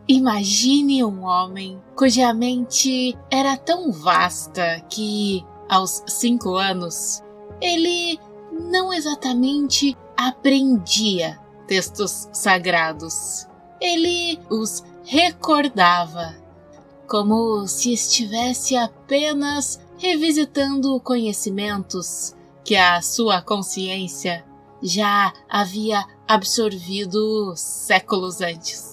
Imagine um homem cuja mente era tão vasta que, aos 5 anos, ele não exatamente aprendia textos sagrados. Ele os recordava, como se estivesse apenas revisitando conhecimentos que a sua consciência já havia absorvido séculos antes.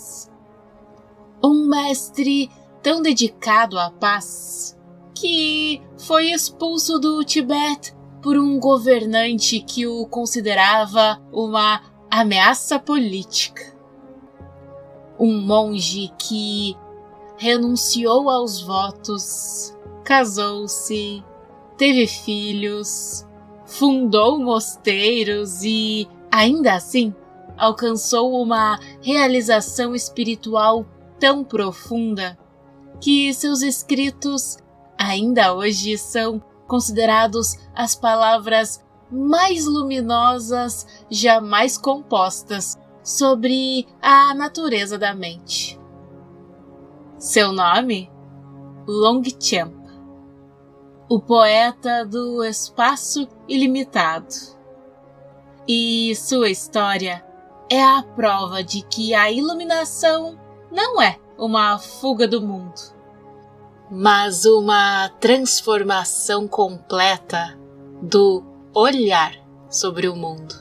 Um mestre tão dedicado à paz que foi expulso do Tibete por um governante que o considerava uma ameaça política. Um monge que renunciou aos votos, casou-se, teve filhos, fundou mosteiros e, ainda assim, alcançou uma realização espiritual tão profunda que seus escritos ainda hoje são considerados as palavras mais luminosas jamais compostas sobre a natureza da mente. Seu nome? Longchenpa, o poeta do espaço ilimitado. E sua história é a prova de que a iluminação não é uma fuga do mundo, mas uma transformação completa do olhar sobre o mundo.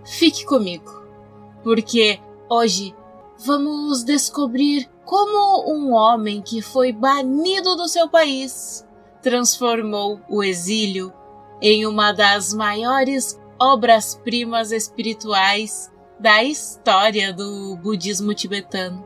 Fique comigo, porque hoje vamos descobrir como um homem que foi banido do seu país transformou o exílio em uma das maiores obras-primas espirituais da história do budismo tibetano.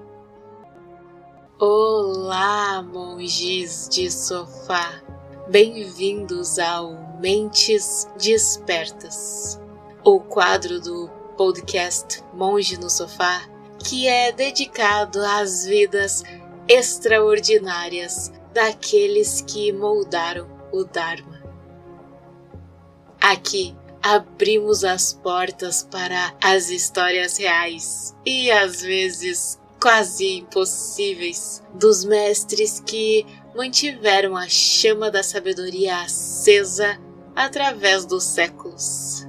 Olá, monges de sofá! Bem-vindos ao Mentes Despertas, o quadro do podcast Monge no Sofá, que é dedicado às vidas extraordinárias daqueles que moldaram o Dharma. Aqui abrimos as portas para as histórias reais e às vezes quase impossíveis dos mestres que mantiveram a chama da sabedoria acesa através dos séculos.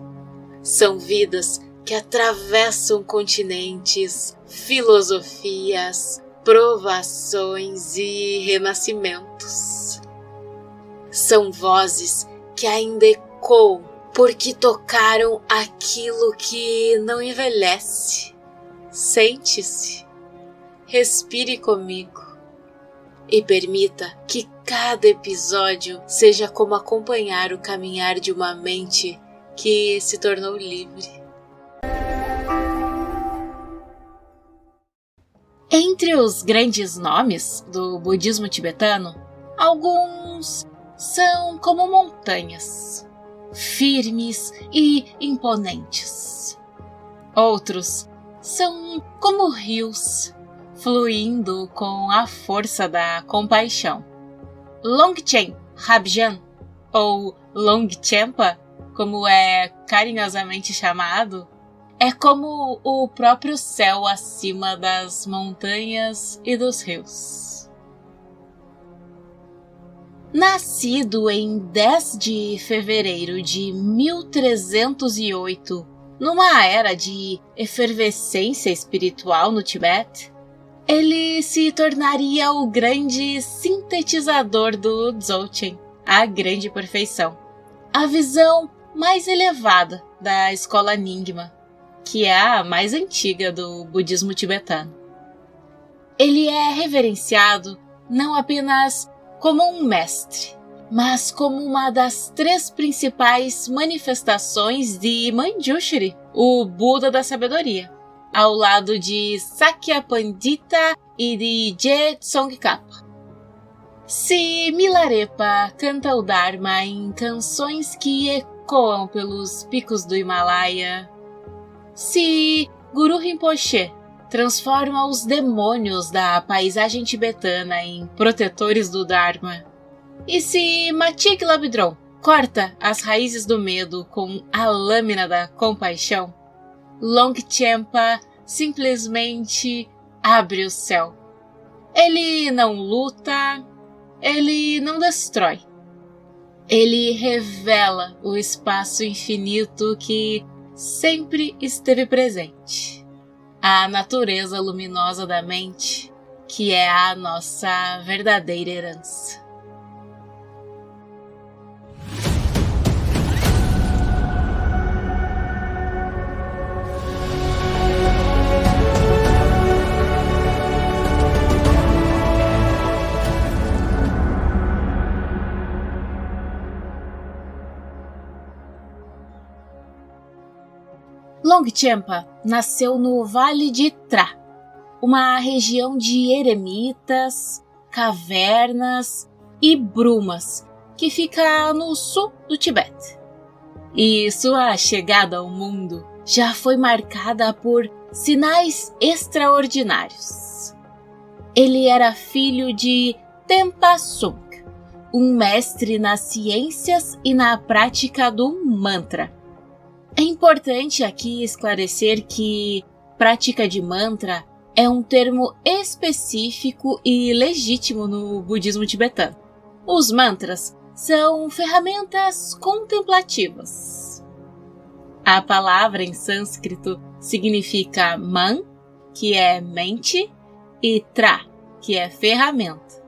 São vidas que atravessam continentes, filosofias, provações e renascimentos. São vozes que ainda ecoam porque tocaram aquilo que não envelhece. Sente-se, respire comigo e permita que cada episódio seja como acompanhar o caminhar de uma mente que se tornou livre. Entre os grandes nomes do budismo tibetano, alguns são como montanhas, firmes e imponentes. Outros são como rios, fluindo com a força da compaixão. Longchen Rabjan, ou Longchenpa, como é carinhosamente chamado, é como o próprio céu acima das montanhas e dos rios. Nascido em 10 de fevereiro de 1308, numa era de efervescência espiritual no Tibete, ele se tornaria o grande sintetizador do Dzogchen, a grande perfeição, a visão mais elevada da escola Nyingma, que é a mais antiga do budismo tibetano. Ele é reverenciado não apenas como um mestre, mas como uma das 3 principais manifestações de Manjushri, o Buda da sabedoria, ao lado de Sakya Pandita e de Je Tsongkhapa. Se Milarepa canta o Dharma em canções que ecoam pelos picos do Himalaia, se Guru Rinpoche transforma os demônios da paisagem tibetana em protetores do Dharma, e se Matik Labdron corta as raízes do medo com a lâmina da compaixão, Longchenpa simplesmente abre o céu. Ele não luta, ele não destrói. Ele revela o espaço infinito que sempre esteve presente. A natureza luminosa da mente, que é a nossa verdadeira herança. Longchenpa nasceu no Vale de Tra, uma região de eremitas, cavernas e brumas que fica no sul do Tibete. E sua chegada ao mundo já foi marcada por sinais extraordinários. Ele era filho de Tenpa Sung, um mestre nas ciências e na prática do mantra. É importante aqui esclarecer que prática de mantra é um termo específico e legítimo no budismo tibetano. Os mantras são ferramentas contemplativas. A palavra em sânscrito significa man, que é mente, e tra, que é ferramenta.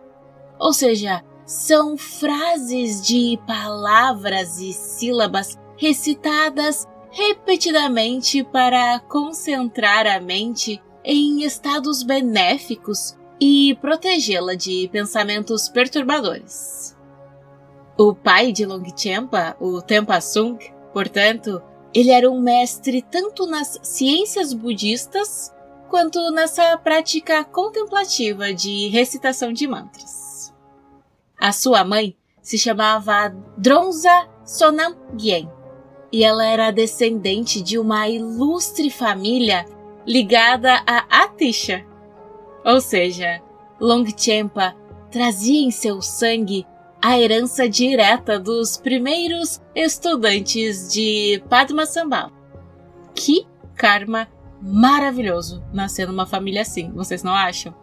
Ou seja, são frases de palavras e sílabas recitadas repetidamente para concentrar a mente em estados benéficos e protegê-la de pensamentos perturbadores. O pai de Longchenpa, o Tenpa Sung, portanto, ele era um mestre tanto nas ciências budistas quanto nessa prática contemplativa de recitação de mantras. A sua mãe se chamava Dronza Sonamgyem, e ela era descendente de uma ilustre família ligada a Atisha. Ou seja, Longchenpa trazia em seu sangue a herança direta dos primeiros estudantes de Padmasambhava. Que karma maravilhoso nascer numa família assim, vocês não acham?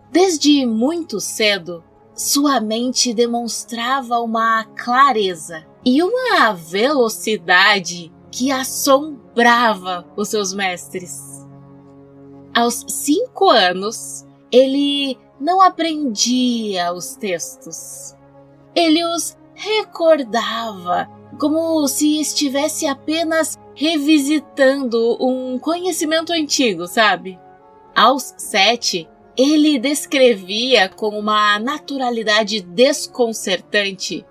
Desde muito cedo, sua mente demonstrava uma clareza e uma velocidade que assombrava os seus mestres. Aos 5 anos, ele não aprendia os textos. Ele os recordava como se estivesse apenas revisitando um conhecimento antigo, sabe? Aos 7, ele descrevia com uma naturalidade desconcertante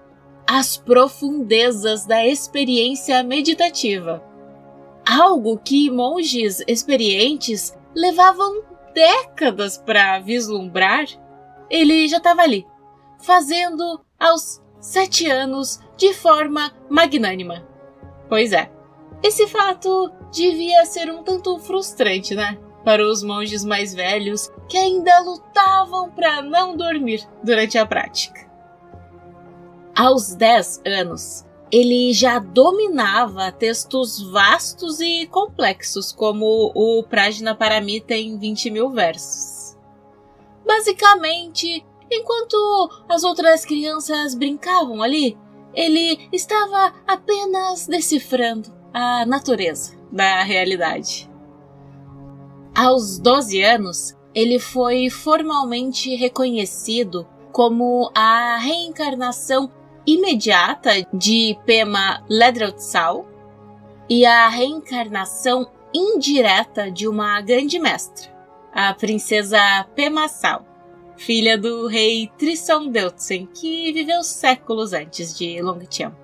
as profundezas da experiência meditativa. Algo que monges experientes levavam décadas para vislumbrar, ele já estava ali, fazendo aos 7 anos de forma magnânima. Pois é, esse fato devia ser um tanto frustrante, né? Para os monges mais velhos que ainda lutavam para não dormir durante a prática. Aos 10 anos, ele já dominava textos vastos e complexos, como o Prajnaparamita em 20.000 versos. Basicamente, enquanto as outras crianças brincavam ali, ele estava apenas decifrando a natureza da realidade. Aos 12 anos, ele foi formalmente reconhecido como a reencarnação imediata de Pema Ledrotsal e a reencarnação indireta de uma grande mestra, a princesa Pema Sal, filha do rei Trisongdeutsen, que viveu séculos antes de Longchenpa.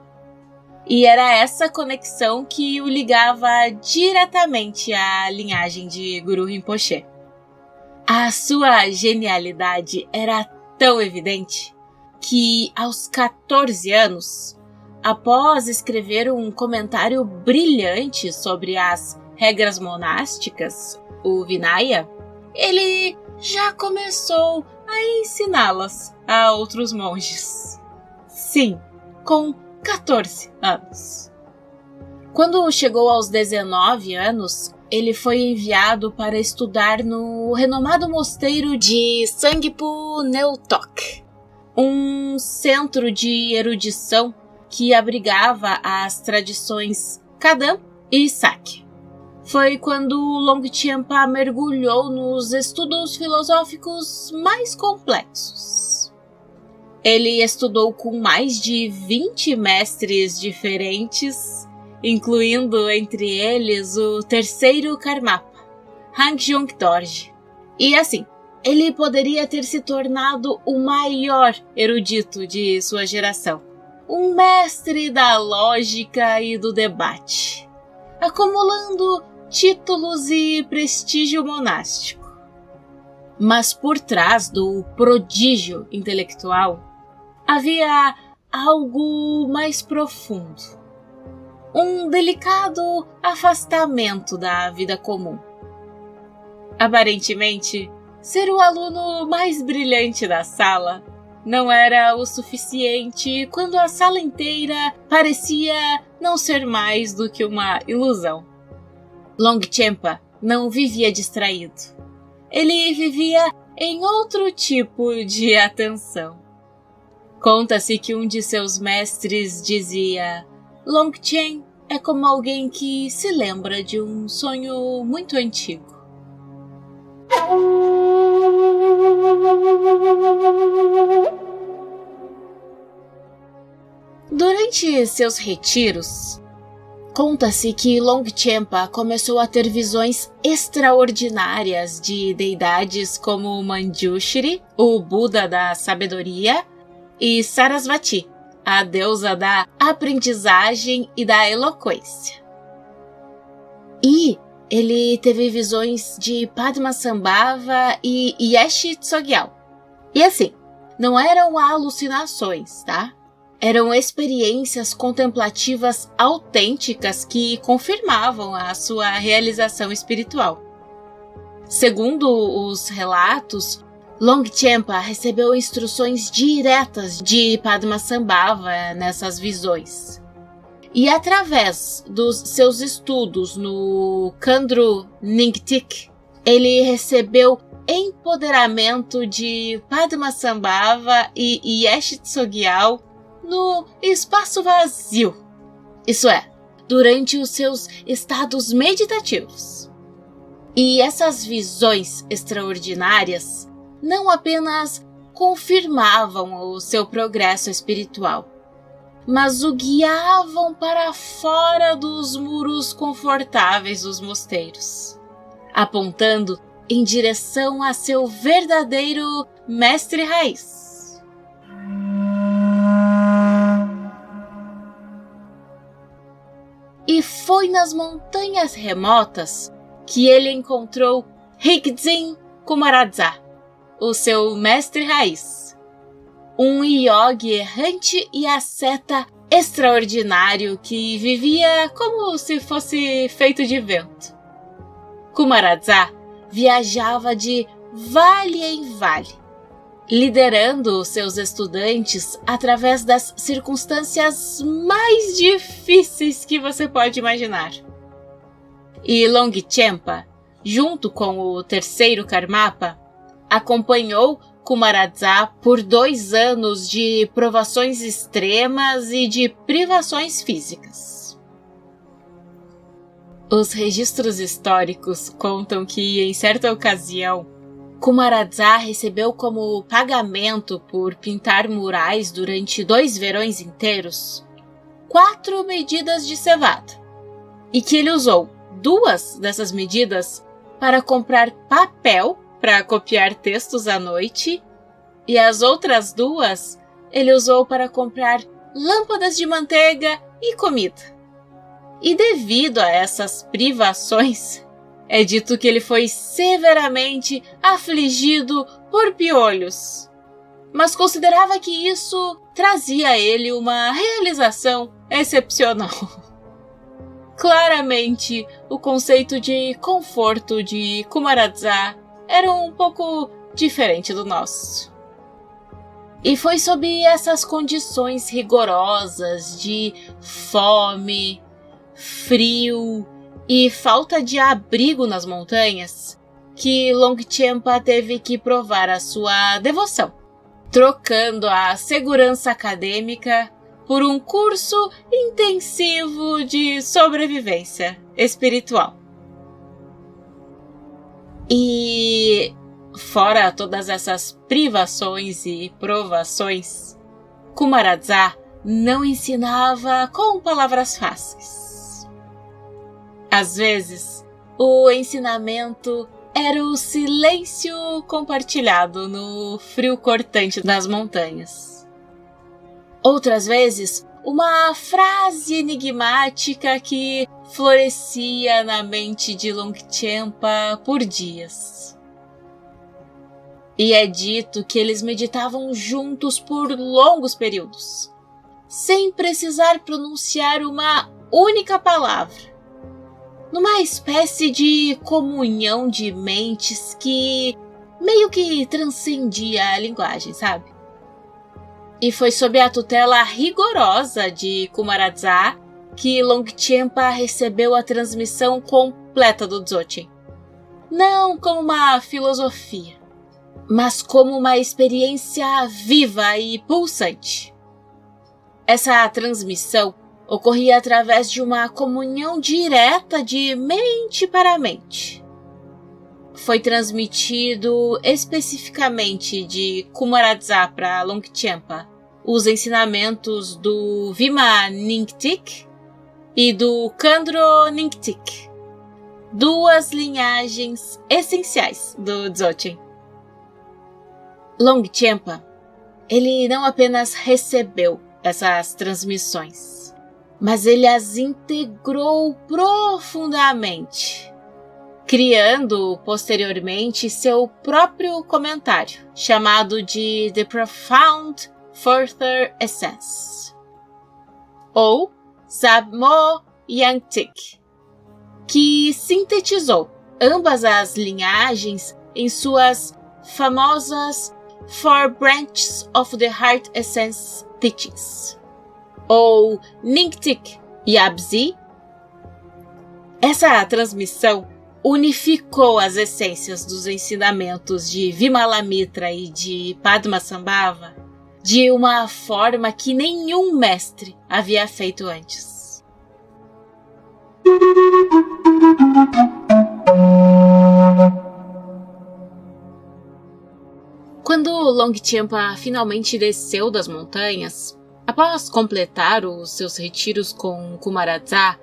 E era essa conexão que o ligava diretamente à linhagem de Guru Rinpoche. A sua genialidade era tão evidente que, aos 14 anos, após escrever um comentário brilhante sobre as regras monásticas, o Vinaya, ele já começou a ensiná-las a outros monges. Sim, com 14 anos. Quando chegou aos 19 anos, ele foi enviado para estudar no renomado mosteiro de Sangpo Neutok, um centro de erudição que abrigava as tradições Kadam e Sakya. Foi quando Longchenpa mergulhou nos estudos filosóficos mais complexos. Ele estudou com mais de 20 mestres diferentes, incluindo entre eles o terceiro Karmapa, Hangyong Dorje. E assim, ele poderia ter se tornado o maior erudito de sua geração, um mestre da lógica e do debate, acumulando títulos e prestígio monástico. Mas por trás do prodígio intelectual havia algo mais profundo, um delicado afastamento da vida comum. Aparentemente, ser o aluno mais brilhante da sala não era o suficiente quando a sala inteira parecia não ser mais do que uma ilusão. Longchenpa não vivia distraído. Ele vivia em outro tipo de atenção. Conta-se que um de seus mestres dizia: Longchen é como alguém que se lembra de um sonho muito antigo. Durante seus retiros, conta-se que Longchenpa começou a ter visões extraordinárias de deidades como Manjushri, o Buda da sabedoria, e Sarasvati, a deusa da aprendizagem e da eloquência. E ele teve visões de Padmasambhava e Yeshi Tsogyal. E assim, não eram alucinações, tá? Eram experiências contemplativas autênticas que confirmavam a sua realização espiritual. Segundo os relatos, Longchenpa recebeu instruções diretas de Padmasambhava nessas visões. E através dos seus estudos no Khandro Nyingtik, ele recebeu empoderamento de Padmasambhava e Yeshi Tsogyal no espaço vazio, isso é, durante os seus estados meditativos. E essas visões extraordinárias não apenas confirmavam o seu progresso espiritual, mas o guiavam para fora dos muros confortáveis dos mosteiros, apontando em direção a seu verdadeiro mestre raiz. E foi nas montanhas remotas que ele encontrou Higdzin Kumaradza, o seu mestre raiz, um yogi errante e asceta extraordinário que vivia como se fosse feito de vento. Kumaradza viajava de vale em vale, liderando seus estudantes através das circunstâncias mais difíceis que você pode imaginar. E Longchenpa, junto com o terceiro Karmapa, acompanhou Kumaradza por 2 anos de provações extremas e de privações físicas. Os registros históricos contam que, em certa ocasião, Kumaradza recebeu como pagamento por pintar murais durante 2 verões inteiros 4 medidas de cevada, e que ele usou 2 dessas medidas para comprar papel para copiar textos à noite, e as outras 2 ele usou para comprar lâmpadas de manteiga e comida. E devido a essas privações, é dito que ele foi severamente afligido por piolhos, mas considerava que isso trazia a ele uma realização excepcional. Claramente, o conceito de conforto de Kumaradza era um pouco diferente do nosso. E foi sob essas condições rigorosas de fome, frio e falta de abrigo nas montanhas que Longchenpa teve que provar a sua devoção, trocando a segurança acadêmica por um curso intensivo de sobrevivência espiritual. E, fora todas essas privações e provações, Kumaradza não ensinava com palavras fáceis. Às vezes, o ensinamento era o silêncio compartilhado no frio cortante das montanhas. Outras vezes, uma frase enigmática que florescia na mente de Longchenpa por dias. E é dito que eles meditavam juntos por longos períodos, sem precisar pronunciar uma única palavra, numa espécie de comunhão de mentes que meio que transcendia a linguagem, sabe? E foi sob a tutela rigorosa de Kumaradza que Longchenpa recebeu a transmissão completa do Dzogchen. Não como uma filosofia, mas como uma experiência viva e pulsante. Essa transmissão ocorria através de uma comunhão direta de mente para mente. Foi transmitido especificamente de Kumaradza para Longchenpa os ensinamentos do Vima Nyingtik e do Khandro Nyingtik, duas linhagens essenciais do Dzogchen. Longchenpa, ele não apenas recebeu essas transmissões, mas ele as integrou profundamente, criando posteriormente seu próprio comentário, chamado de The Profound Further Essence, ou Sabmo Yangtik, que sintetizou ambas as linhagens em suas famosas Four Branches of the Heart Essence Teachings, ou Nyingtik Yabzi. Essa transmissão unificou as essências dos ensinamentos de Vimalamitra e de Padmasambhava de uma forma que nenhum mestre havia feito antes. Quando Longchenpa finalmente desceu das montanhas, após completar os seus retiros com Kumaradza,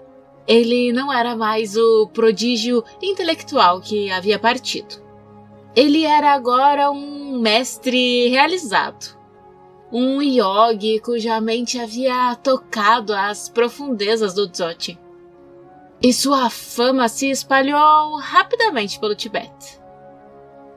ele não era mais o prodígio intelectual que havia partido. Ele era agora um mestre realizado, um yogi cuja mente havia tocado as profundezas do Dzogchen. E sua fama se espalhou rapidamente pelo Tibete.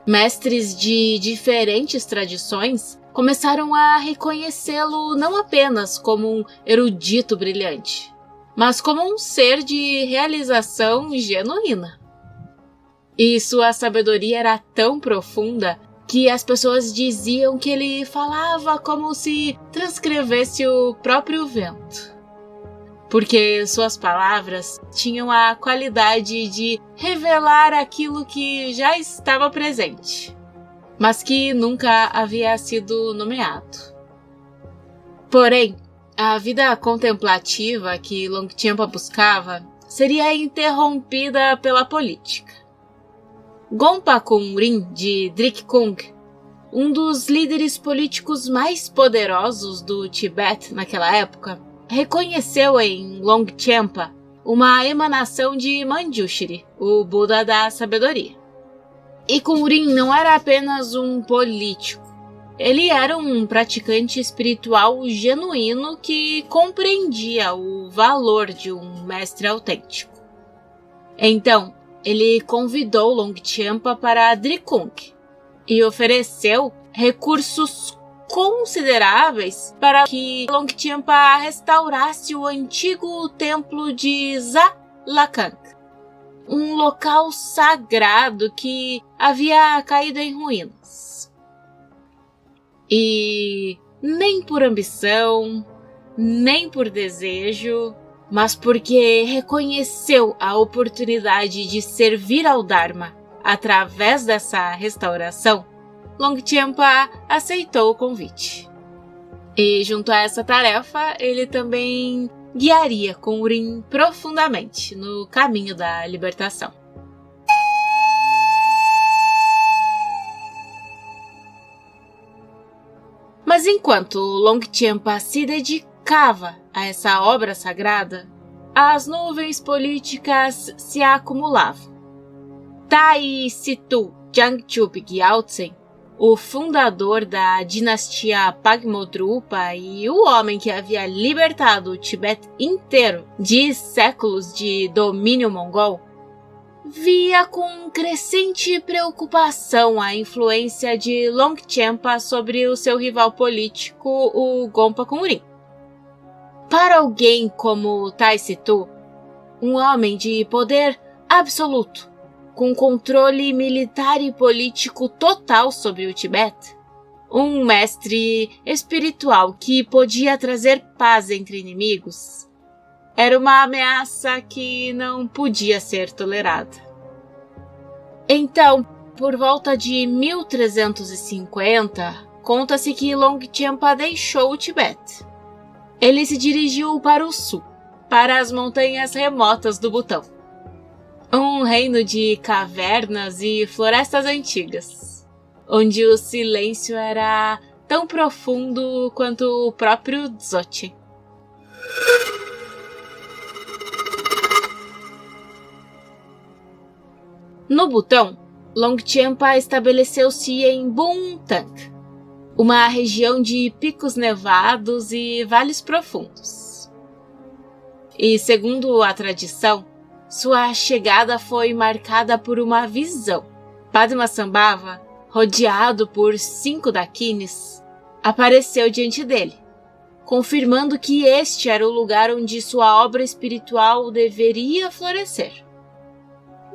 Mestres de diferentes tradições começaram a reconhecê-lo não apenas como um erudito brilhante, mas como um ser de realização genuína. E sua sabedoria era tão profunda que as pessoas diziam que ele falava como se transcrevesse o próprio vento, porque suas palavras tinham a qualidade de revelar aquilo que já estava presente, mas que nunca havia sido nomeado. Porém, a vida contemplativa que Longchenpa buscava seria interrompida pela política. Gompa Kumrin de Drikung, um dos líderes políticos mais poderosos do Tibete naquela época, reconheceu em Longchenpa uma emanação de Manjushri, o Buda da sabedoria. E Kumrin não era apenas um político, ele era um praticante espiritual genuíno que compreendia o valor de um mestre autêntico. Então, ele convidou Longchenpa para Drikung e ofereceu recursos consideráveis para que Longchenpa restaurasse o antigo templo de Zalakang, um local sagrado que havia caído em ruínas. E nem por ambição, nem por desejo, mas porque reconheceu a oportunidade de servir ao Dharma através dessa restauração, Longchenpa aceitou o convite. E junto a essa tarefa, ele também guiaria Kongrin profundamente no caminho da libertação. Mas enquanto Longchenpa se dedicava a essa obra sagrada, as nuvens políticas se acumulavam. Tai Situ Jangchup Gyaltsen, o fundador da dinastia Pagmodrupa e o homem que havia libertado o Tibete inteiro de séculos de domínio mongol, via com crescente preocupação a influência de Longchenpa sobre o seu rival político, o Gonpa Kongrin. Para alguém como Tai Situ, um homem de poder absoluto, com controle militar e político total sobre o Tibete, um mestre espiritual que podia trazer paz entre inimigos, era uma ameaça que não podia ser tolerada. Então, por volta de 1350, conta-se que Longchenpa deixou o Tibete. Ele se dirigiu para o sul, para as montanhas remotas do Butão, um reino de cavernas e florestas antigas, onde o silêncio era tão profundo quanto o próprio Dzogchen. No Butão, Longchenpa estabeleceu-se em Bontang, uma região de picos nevados e vales profundos. E, segundo a tradição, sua chegada foi marcada por uma visão. Padmasambhava, rodeado por 5 dakines, apareceu diante dele, confirmando que este era o lugar onde sua obra espiritual deveria florescer.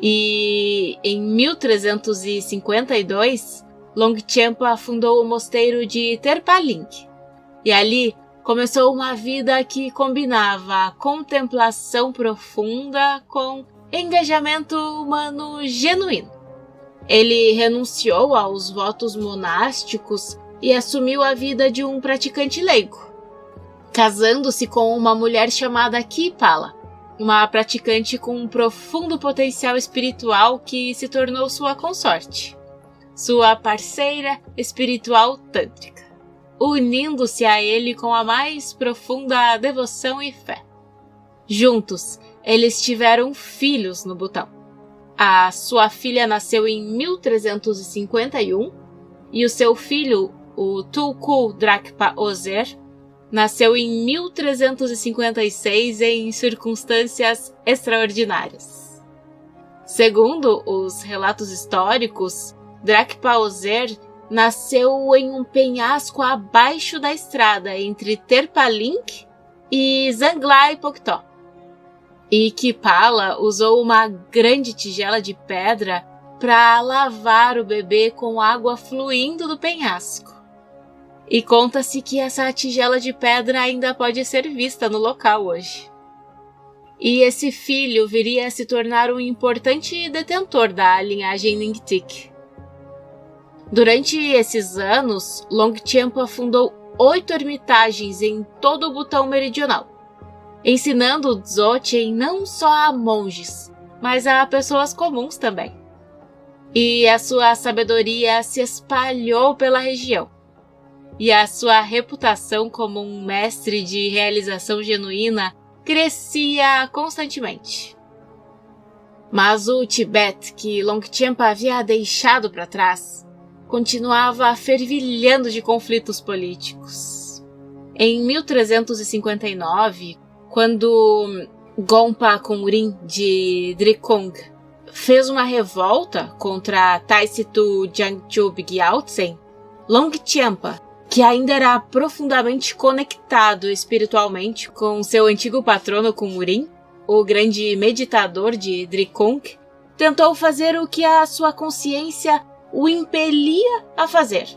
E em 1352, Longchenpa fundou o mosteiro de Terpaling, e ali começou uma vida que combinava contemplação profunda com engajamento humano genuíno. Ele renunciou aos votos monásticos e assumiu a vida de um praticante leigo, casando-se com uma mulher chamada Kipala, uma praticante com um profundo potencial espiritual que se tornou sua consorte, sua parceira espiritual tântrica, unindo-se a ele com a mais profunda devoção e fé. Juntos, eles tiveram filhos no Butão. A sua filha nasceu em 1351 e o seu filho, o Tulku Drakpa Ozer, nasceu em 1356 em circunstâncias extraordinárias. Segundo os relatos históricos, Drakpa Ozer nasceu em um penhasco abaixo da estrada entre Terpaling e Zanglai Pokto. E Kipala usou uma grande tigela de pedra para lavar o bebê com água fluindo do penhasco. E conta-se que essa tigela de pedra ainda pode ser vista no local hoje. E esse filho viria a se tornar um importante detentor da linhagem Ningtik. Durante esses anos, Longchenpa fundou 8 ermitagens em todo o Butão meridional, ensinando o Dzogchen não só a monges, mas a pessoas comuns também. E a sua sabedoria se espalhou pela região, e a sua reputação como um mestre de realização genuína crescia constantemente. Mas o Tibete, que Longchenpa havia deixado para trás, continuava fervilhando de conflitos políticos. Em 1359, quando Gonpa Kongrin de Drikong fez uma revolta contra Tai Situ Jangchup Gyaltsen, Longchenpa, que ainda era profundamente conectado espiritualmente com seu antigo patrono Kongrin, o grande meditador de Drikong, tentou fazer o que a sua consciência o impelia a fazer: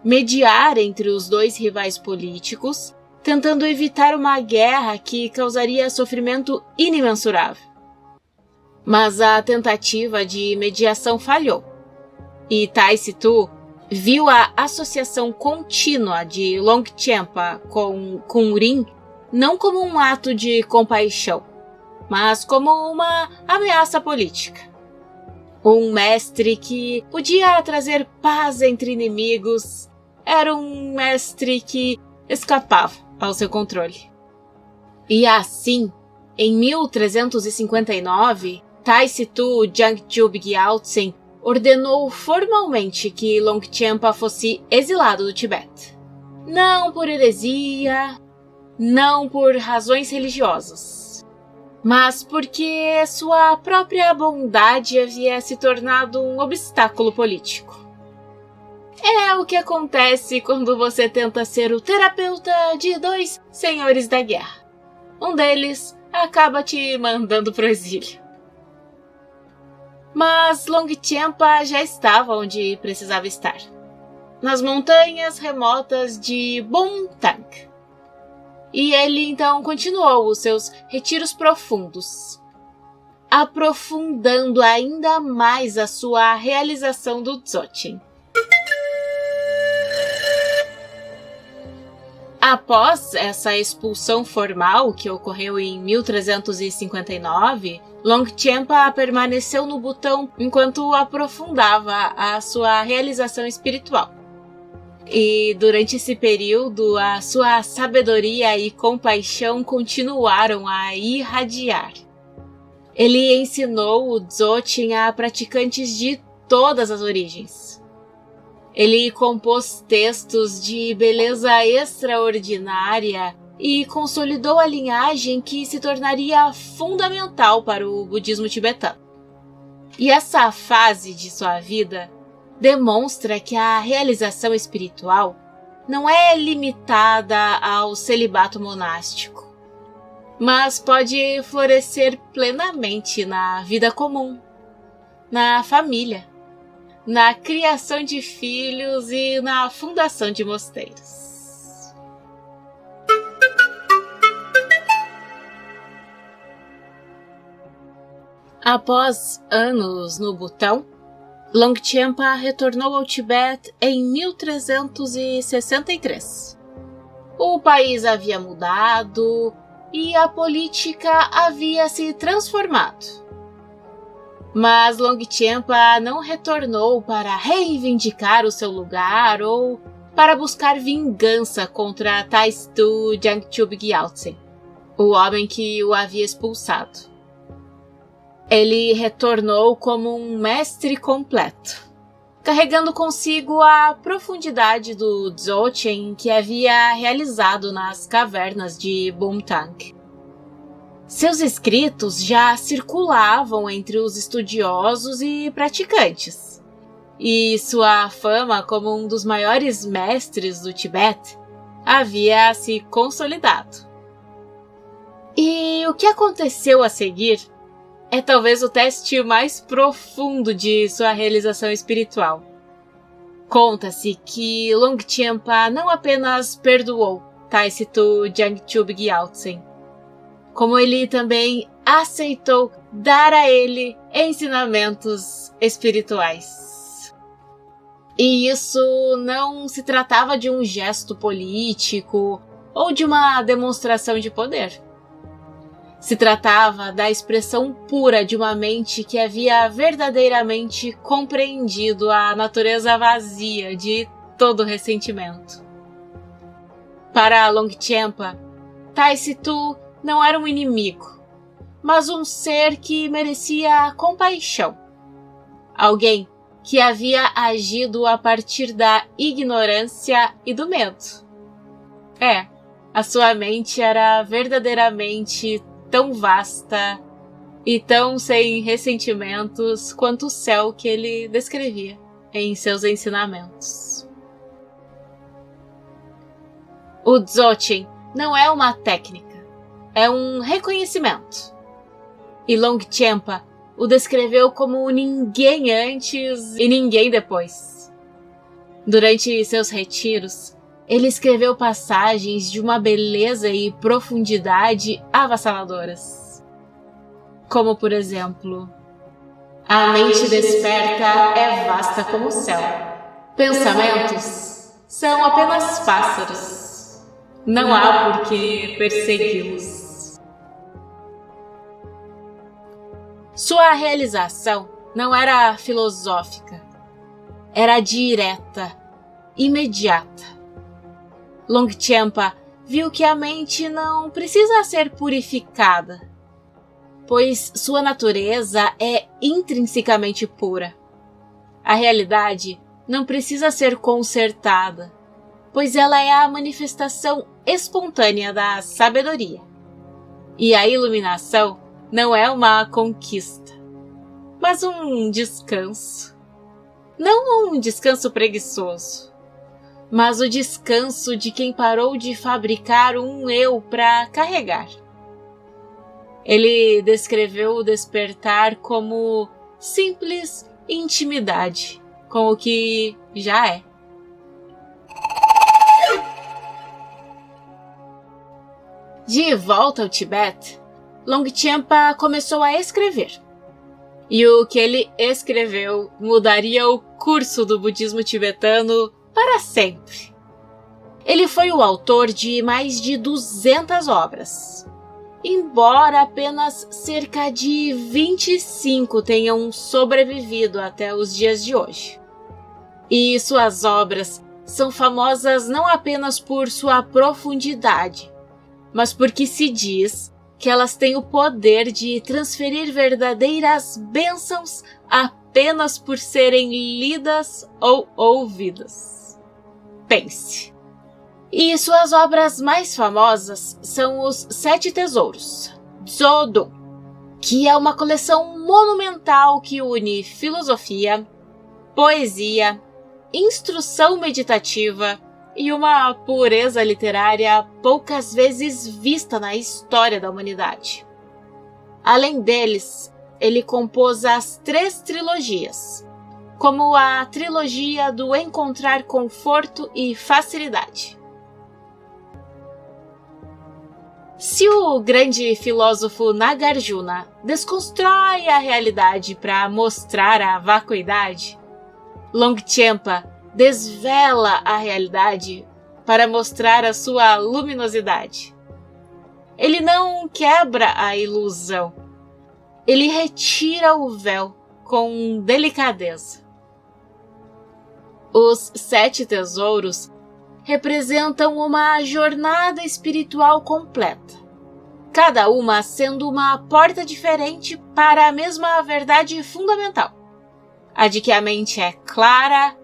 mediar entre os dois rivais políticos, tentando evitar uma guerra que causaria sofrimento inimensurável. Mas a tentativa de mediação falhou, e Tai Situ viu a associação contínua de Longchenpa com Rin não como um ato de compaixão, mas como uma ameaça política. Um mestre que podia trazer paz entre inimigos era um mestre que escapava ao seu controle. E assim, em 1359, Tai Situ Jangtjub Gyaltsen ordenou formalmente que Longchenpa fosse exilado do Tibete. Não por heresia, não por razões religiosas, mas porque sua própria bondade havia se tornado um obstáculo político. É o que acontece quando você tenta ser o terapeuta de dois senhores da guerra. Um deles acaba te mandando pro exílio. Mas Longchenpa já estava onde precisava estar, nas montanhas remotas de Bumthang. E ele então continuou os seus retiros profundos, aprofundando ainda mais a sua realização do Dzogchen. Após essa expulsão formal, que ocorreu em 1359, Longchenpa permaneceu no Butão enquanto aprofundava a sua realização espiritual. E durante esse período, a sua sabedoria e compaixão continuaram a irradiar. Ele ensinou o Dzogchen a praticantes de todas as origens. Ele compôs textos de beleza extraordinária e consolidou a linhagem que se tornaria fundamental para o budismo tibetano. E essa fase de sua vida demonstra que a realização espiritual não é limitada ao celibato monástico, mas pode florescer plenamente na vida comum, na família, na criação de filhos e na fundação de mosteiros. Após anos no Butão, Longchenpa retornou ao Tibete em 1363. O país havia mudado e a política havia se transformado. Mas Longchenpa não retornou para reivindicar o seu lugar ou para buscar vingança contra Tai Situ Jangtjub Gyaltsen, o homem que o havia expulsado. Ele retornou como um mestre completo, carregando consigo a profundidade do Dzogchen que havia realizado nas cavernas de Bumthang. Seus escritos já circulavam entre os estudiosos e praticantes, e sua fama como um dos maiores mestres do Tibete havia se consolidado. E o que aconteceu a seguir é talvez o teste mais profundo de sua realização espiritual. Conta-se que Longchenpa não apenas perdoou Tai Situ Jangtjub Gyaltsen, como ele também aceitou dar a ele ensinamentos espirituais. E isso não se tratava de um gesto político ou de uma demonstração de poder. Se tratava da expressão pura de uma mente que havia verdadeiramente compreendido a natureza vazia de todo ressentimento. Para Longchenpa, Tai Situ não era um inimigo, mas um ser que merecia compaixão. Alguém que havia agido a partir da ignorância e do medo. A sua mente era verdadeiramente tão vasta e tão sem ressentimentos quanto o céu que ele descrevia em seus ensinamentos. O Dzogchen não é uma técnica, é um reconhecimento. E Longchenpa o descreveu como ninguém antes e ninguém depois. Durante seus retiros, Ele escreveu passagens de uma beleza e profundidade avassaladoras. Como, por exemplo, a mente desperta é vasta como o céu. Pensamentos são apenas pássaros. Não há por que persegui-los. Sua realização não era filosófica. Era direta, imediata. Longchenpa viu que a mente não precisa ser purificada, pois sua natureza é intrinsecamente pura. A realidade não precisa ser consertada, pois ela é a manifestação espontânea da sabedoria. E a iluminação não é uma conquista, mas um descanso. Não um descanso preguiçoso, mas o descanso de quem parou de fabricar um eu para carregar. Ele descreveu o despertar como simples intimidade com o que já é. De volta ao Tibete, Longchenpa começou a escrever. E o que ele escreveu mudaria o curso do budismo tibetano para sempre. Ele foi o autor de mais de 200 obras, embora apenas cerca de 25 tenham sobrevivido até os dias de hoje. E suas obras são famosas não apenas por sua profundidade, mas porque se diz que elas têm o poder de transferir verdadeiras bênçãos apenas por serem lidas ou ouvidas. Pense. E suas obras mais famosas são os 7 Tesouros, Dzogchen, que é uma coleção monumental que une filosofia, poesia, instrução meditativa e uma pureza literária poucas vezes vista na história da humanidade. Além deles, ele compôs as 3 trilogias, como a trilogia do encontrar conforto e facilidade. Se o grande filósofo Nagarjuna desconstrói a realidade para mostrar a vacuidade, Longchenpa desvela a realidade para mostrar a sua luminosidade. Ele não quebra a ilusão, ele retira o véu com delicadeza. Os 7 tesouros representam uma jornada espiritual completa, cada uma sendo uma porta diferente para a mesma verdade fundamental, a de que a mente é clara,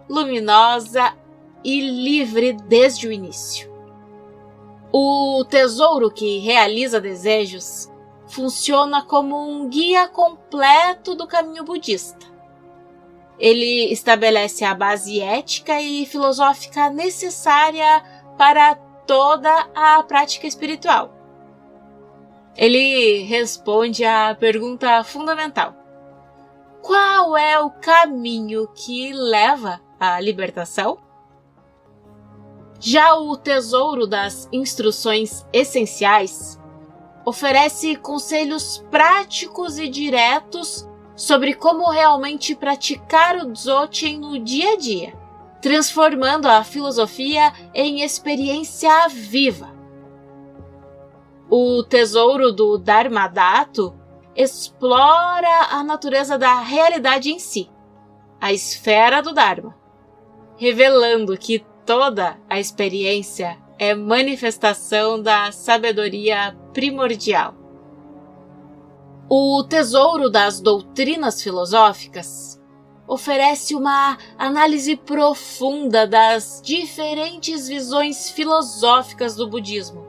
luminosa e livre desde o início. O tesouro que realiza desejos funciona como um guia completo do caminho budista. Ele estabelece a base ética e filosófica necessária para toda a prática espiritual. Ele responde à pergunta fundamental: qual é o caminho que leva à libertação? Já o Tesouro das Instruções Essenciais oferece conselhos práticos e diretos sobre como realmente praticar o Dzogchen no dia a dia, transformando a filosofia em experiência viva. O Tesouro do Dharmadhatu explora a natureza da realidade em si, a esfera do Dharma, revelando que toda a experiência é manifestação da sabedoria primordial. O Tesouro das Doutrinas Filosóficas oferece uma análise profunda das diferentes visões filosóficas do budismo,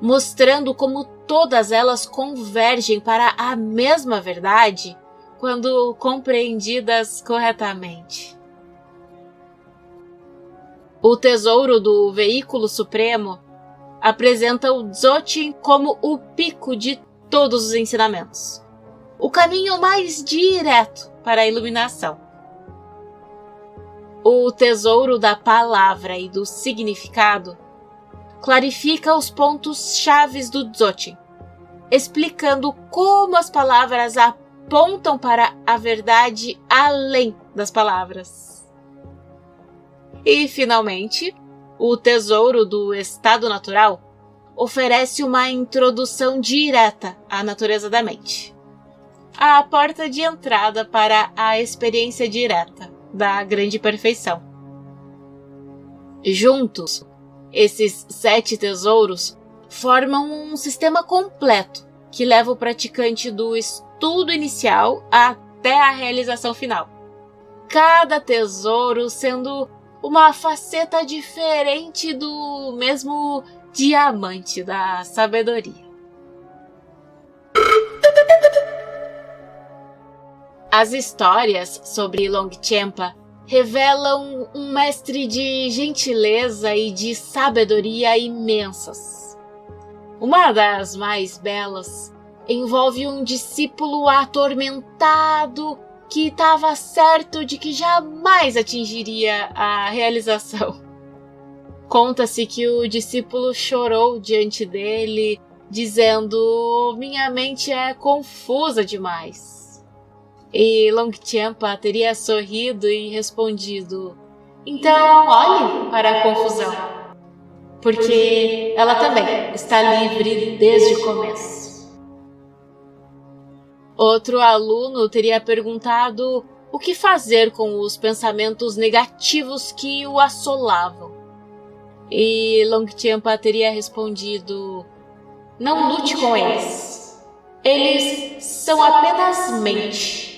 mostrando como todas elas convergem para a mesma verdade quando compreendidas corretamente. O Tesouro do Veículo Supremo apresenta o Dzogchen como o pico de todos os ensinamentos, o caminho mais direto para a iluminação. O tesouro da palavra e do significado clarifica os pontos chaves do Dzogchen, explicando como as palavras apontam para a verdade além das palavras. E, finalmente, o tesouro do estado natural oferece uma introdução direta à natureza da mente, a porta de entrada para a experiência direta da grande perfeição. Juntos, esses 7 tesouros formam um sistema completo que leva o praticante do estudo inicial até a realização final. Cada tesouro sendo uma faceta diferente do mesmo diamante da sabedoria. As histórias sobre Longchenpa revelam um mestre de gentileza e de sabedoria imensas. Uma das mais belas envolve um discípulo atormentado que estava certo de que jamais atingiria a realização. Conta-se que o discípulo chorou diante dele, dizendo: "Minha mente é confusa demais." E Longchenpa teria sorrido e respondido: "Então olhe para a confusão, porque ela também está livre desde o começo." Outro aluno teria perguntado o que fazer com os pensamentos negativos que o assolavam. E Longchenpa teria respondido: "Não lute com eles. Eles são apenas mente.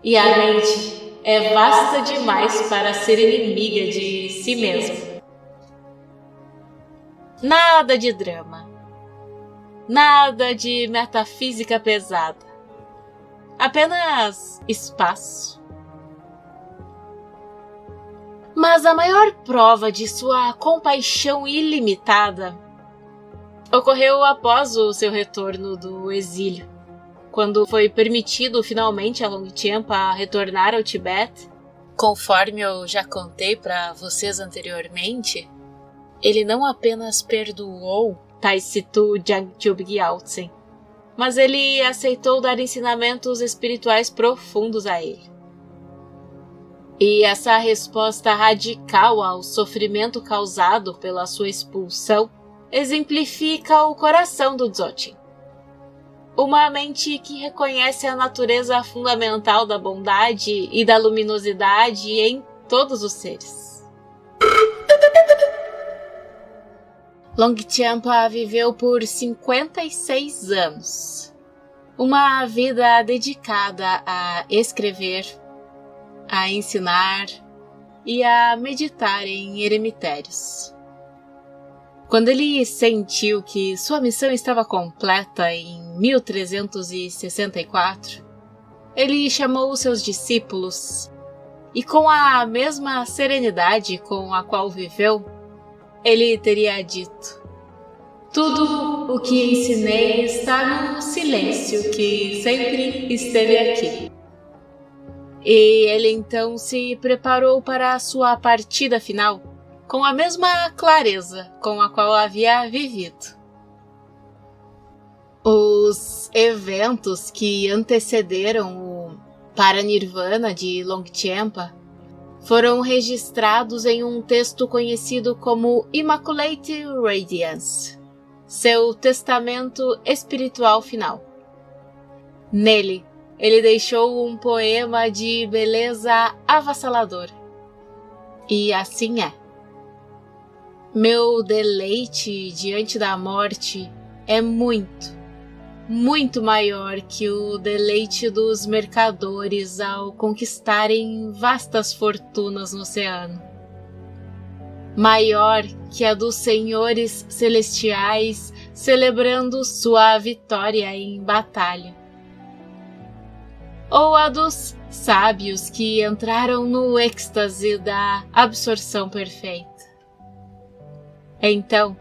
E a mente é vasta demais para ser inimiga de si mesma." Nada de drama. Nada de metafísica pesada. Apenas espaço. Mas a maior prova de sua compaixão ilimitada ocorreu após o seu retorno do exílio, quando foi permitido finalmente a Longchenpa retornar ao Tibete. Conforme eu já contei para vocês anteriormente, ele não apenas perdoou Taisitu Jangkyub Gyaltsen, mas ele aceitou dar ensinamentos espirituais profundos a ele. E essa resposta radical ao sofrimento causado pela sua expulsão exemplifica o coração do Dzogchen. Uma mente que reconhece a natureza fundamental da bondade e da luminosidade em todos os seres. Longchenpa viveu por 56 anos. Uma vida dedicada a escrever, a ensinar e a meditar em eremitérios. Quando ele sentiu que sua missão estava completa em 1364, ele chamou os seus discípulos e, com a mesma serenidade com a qual viveu, ele teria dito: "Tudo o que ensinei está no silêncio que sempre esteve aqui." E ele então se preparou para a sua partida final, com a mesma clareza com a qual havia vivido. Os eventos que antecederam o Paranirvana de Longchenpa foram registrados em um texto conhecido como Immaculate Radiance, seu testamento espiritual final. Nele, ele deixou um poema de beleza avassaladora. E assim é. Meu deleite diante da morte é muito, muito maior que o deleite dos mercadores ao conquistarem vastas fortunas no oceano. Maior que a dos senhores celestiais celebrando sua vitória em batalha. Ou a dos sábios que entraram no êxtase da absorção perfeita. Então,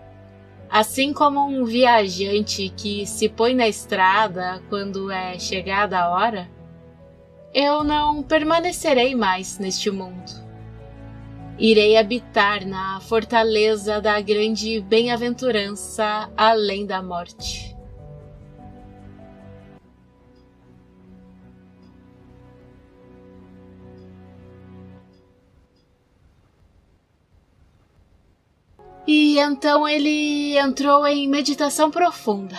assim como um viajante que se põe na estrada quando é chegada a hora, eu não permanecerei mais neste mundo. Irei habitar na fortaleza da grande bem-aventurança além da morte. E então ele entrou em meditação profunda.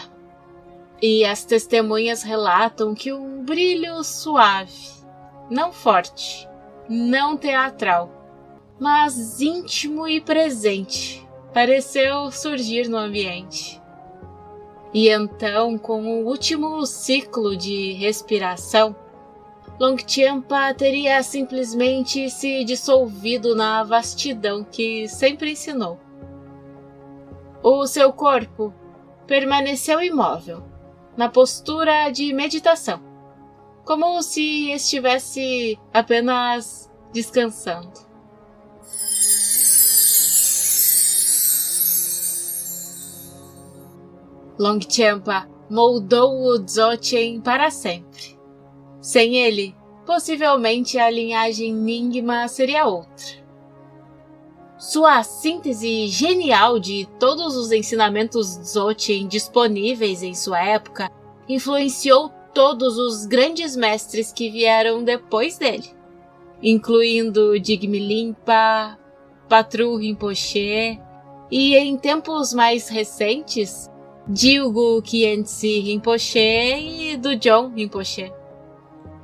E as testemunhas relatam que um brilho suave, não forte, não teatral, mas íntimo e presente, pareceu surgir no ambiente. E então, com o último ciclo de respiração, Longchenpa teria simplesmente se dissolvido na vastidão que sempre ensinou. O seu corpo permaneceu imóvel, na postura de meditação, como se estivesse apenas descansando. Longchenpa moldou o Dzogchen para sempre. Sem ele, possivelmente a linhagem Nyingma seria outra. Sua síntese genial de todos os ensinamentos Dzogchen disponíveis em sua época influenciou todos os grandes mestres que vieram depois dele, incluindo Jigme Limpa, Patru Rinpoche e, em tempos mais recentes, Dilgo Khyentse Rinpoche e Dudjom Rinpoche.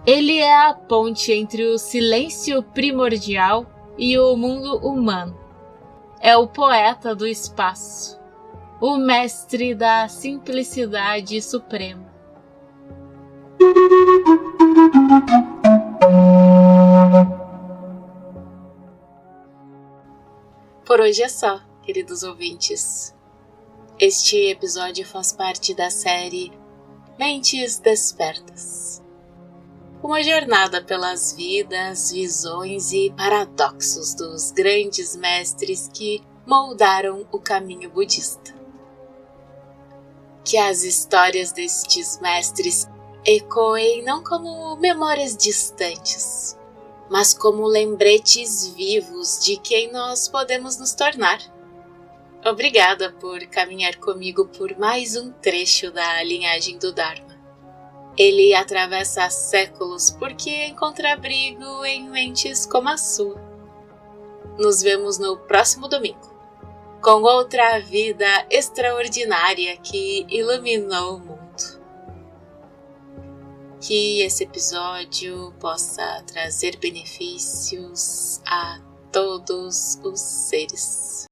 Ele é a ponte entre o silêncio primordial e o mundo humano. É o poeta do espaço, o mestre da simplicidade suprema. Por hoje é só, queridos ouvintes. Este episódio faz parte da série Mentes Despertas. Uma jornada pelas vidas, visões e paradoxos dos grandes mestres que moldaram o caminho budista. Que as histórias destes mestres ecoem não como memórias distantes, mas como lembretes vivos de quem nós podemos nos tornar. Obrigada por caminhar comigo por mais um trecho da linhagem do Dharma. Ele atravessa séculos porque encontra abrigo em mentes como a sua. Nos vemos no próximo domingo, com outra vida extraordinária que iluminou o mundo. Que esse episódio possa trazer benefícios a todos os seres.